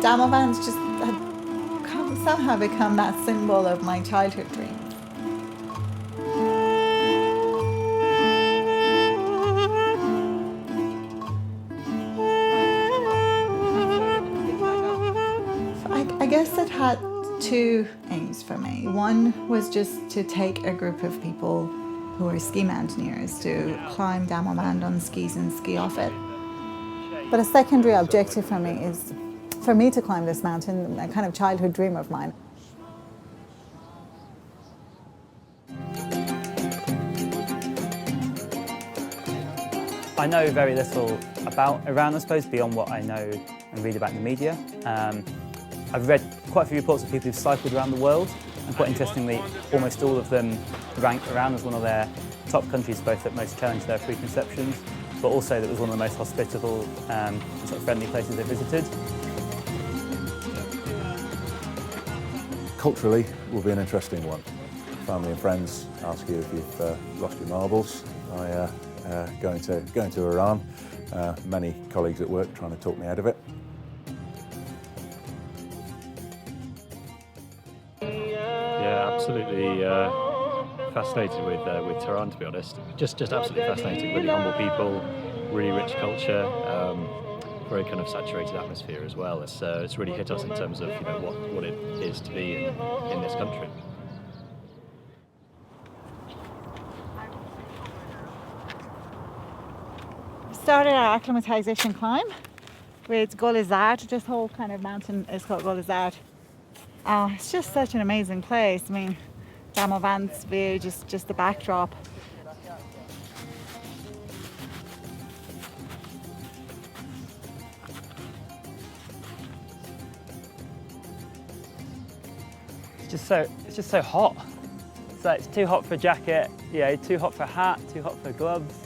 Damavand's just had somehow become that symbol of my childhood dreams. I guess it had two aims for me. One was just to take a group of people who are ski mountaineers to climb Damavand on skis and ski off it. But a secondary objective for me is for me to climb this mountain, a kind of childhood dream of mine. I know very little about Iran, I suppose, beyond what I know and read about in the media. I've read quite a few reports of people who've cycled around the world, and quite interestingly, almost all of them rank Iran as one of their top countries, both that most challenge their preconceptions, but also that it was one of the most hospitable and sort of friendly places they visited. Culturally, will be an interesting one. Family and friends ask you if you've lost your marbles. Going to Iran. Many colleagues at work trying to talk me out of it. Yeah, absolutely fascinated with Tehran, to be honest. Just absolutely fascinating. Really humble people, really rich culture, very kind of saturated atmosphere as well. It's really hit us in terms of what it is to be in this country. Started our acclimatization climb with Golizard. This whole kind of mountain is called Golizard. It's just such an amazing place. I mean, Damavand's view, just the backdrop. It's just so hot. So it's too hot for a jacket, too hot for a hat, too hot for gloves.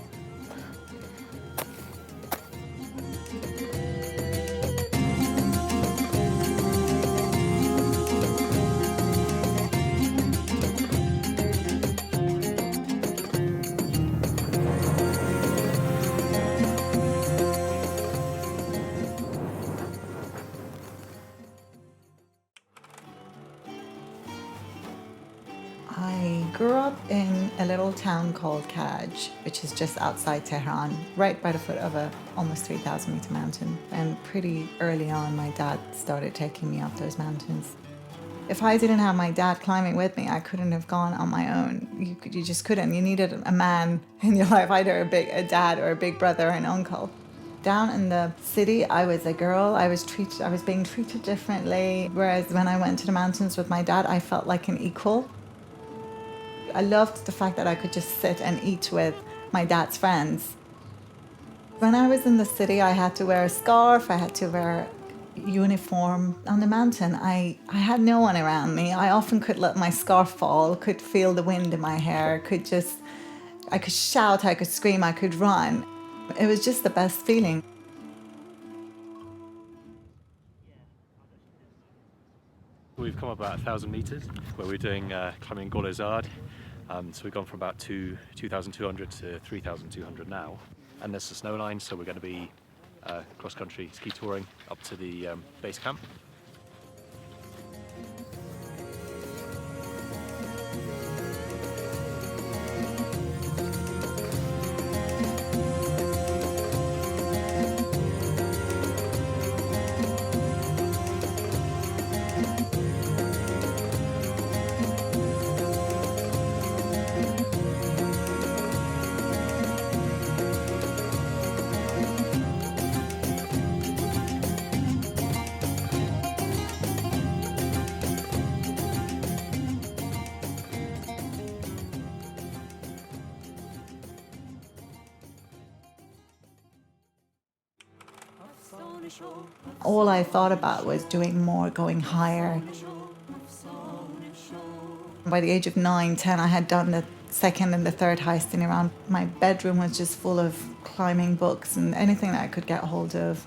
I grew up in a little town called Kaj, which is just outside Tehran, right by the foot of a almost 3,000 meter mountain. And pretty early on, my dad started taking me up those mountains. If I didn't have my dad climbing with me, I couldn't have gone on my own. You just couldn't. You needed a man in your life, either a dad or a big brother or an uncle. Down in the city, I was a girl. I was being treated differently. Whereas when I went to the mountains with my dad, I felt like an equal. I loved the fact that I could just sit and eat with my dad's friends. When I was in the city, I had to wear a scarf, I had to wear a uniform. On the mountain, I had no one around me. I often could let my scarf fall, could feel the wind in my hair, I could shout, I could scream, I could run. It was just the best feeling. We've come about 1,000 meters where we're doing climbing Golizard. So we've gone from about 2,200 to 3,200 now. And there's the snow line, so we're going to be cross-country ski touring up to the base camp. All I thought about was doing more, going higher. By the age of 9, 10, I had done the second and the third heist in Iran. My bedroom was just full of climbing books and anything that I could get hold of.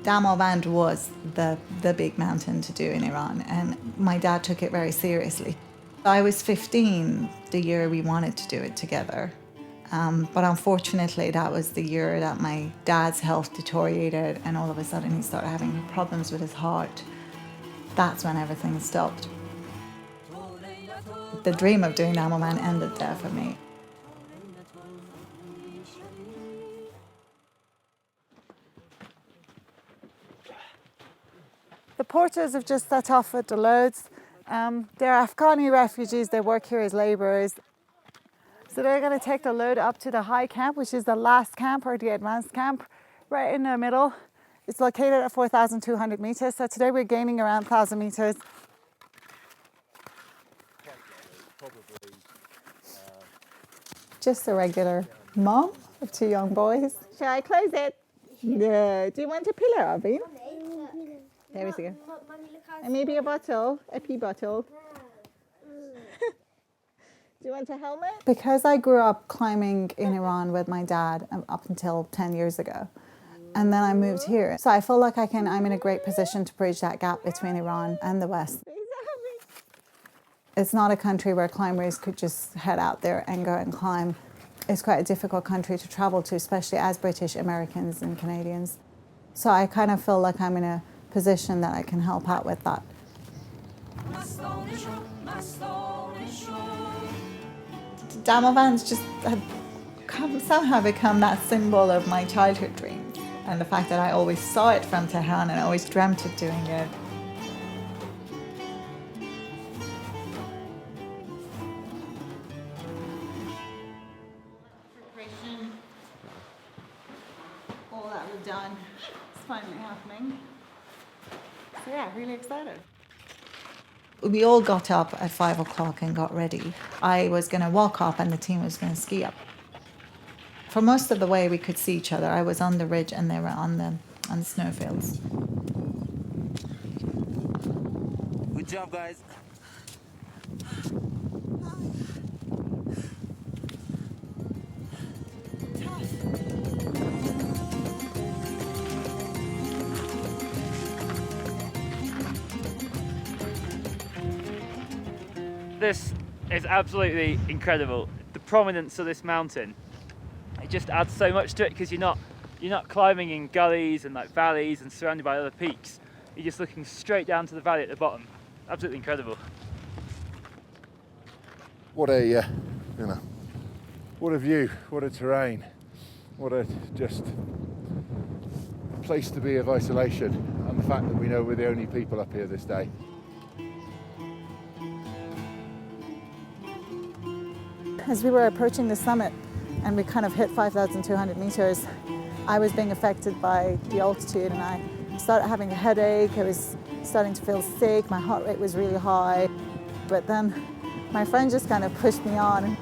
Damavand was the big mountain to do in Iran, and my dad took it very seriously. I was 15 the year we wanted to do it together, But unfortunately, that was the year that my dad's health deteriorated and all of a sudden he started having problems with his heart. That's when everything stopped. The dream of doing Damavand ended there for me. The porters have just set off with the loads. They're Afghani refugees, they work here as labourers. So they're going to take the load up to the high camp, which is the last camp or the advanced camp, right in the middle. It's located at 4,200 metres, so today we're gaining around 1,000 metres. Just a regular mom of 2 young boys. Shall I close it? Yeah. Do you want a pillow, Arvin? There we go. And maybe a bottle, a pee bottle. Do you want a helmet? Because I grew up climbing in Iran with my dad up until 10 years ago. And then I moved here. So I feel like I'm in a great position to bridge that gap between Iran and the West. It's not a country where climbers could just head out there and go and climb. It's quite a difficult country to travel to, especially as British, Americans and Canadians. So I kind of feel like I'm in a position that I can help out with that. Damavand's just had somehow become that symbol of my childhood dreams, and the fact that I always saw it from Tehran and I always dreamt of doing it. All that we've done is finally happening. So yeah, really excited. We all got up at 5 o'clock and got ready. I was going to walk up and the team was going to ski up. For most of the way we could see each other. I was on the ridge and they were on the snowfields. Good job, guys. This is absolutely incredible. The prominence of this mountain, it just adds so much to it because you're not climbing in gullies and like valleys and surrounded by other peaks. You're just looking straight down to the valley at the bottom. Absolutely incredible. What a what a view, what a terrain, what a just place to be of isolation, and the fact that we know we're the only people up here this day. As we were approaching the summit and we kind of hit 5,200 meters, I was being affected by the altitude and I started having a headache. I was starting to feel sick. My heart rate was really high. But then my friend just kind of pushed me on.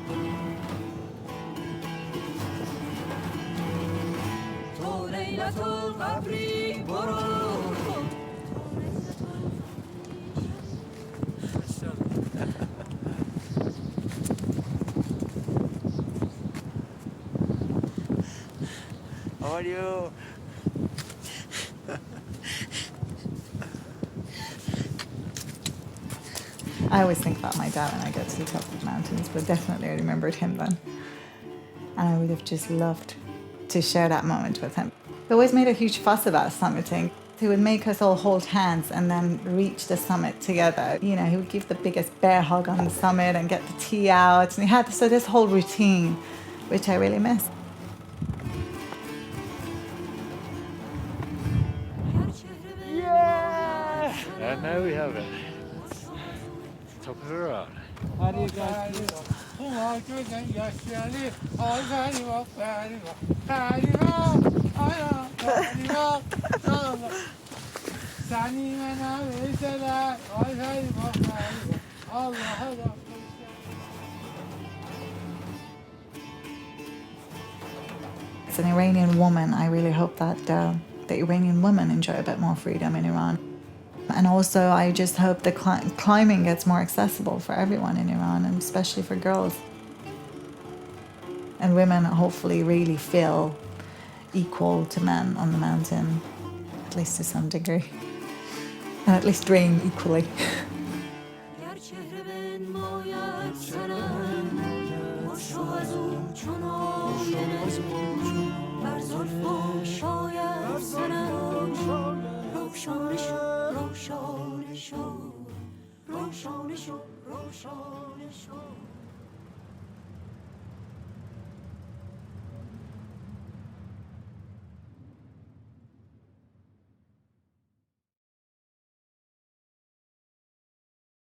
How are you? I always think about my dad when I get to the top of the mountains, but definitely I remembered him then. And I would have just loved to share that moment with him. He always made a huge fuss about summiting. He would make us all hold hands and then reach the summit together. You know, he would give the biggest bear hug on the summit and get the tea out. And he had this whole routine, which I really miss. And there we have it. Top of Iran. As an Iranian woman, I really hope that the Iranian women enjoy a bit more freedom in Iran. And also, I just hope the climbing gets more accessible for everyone in Iran, and especially for girls. And women hopefully really feel equal to men on the mountain, at least to some degree. And at least dream equally. چهره بنماید سرم خوش رو از او چنان بر زلفان شاید سنم روشان شو روشان شو روشان شو روشان شو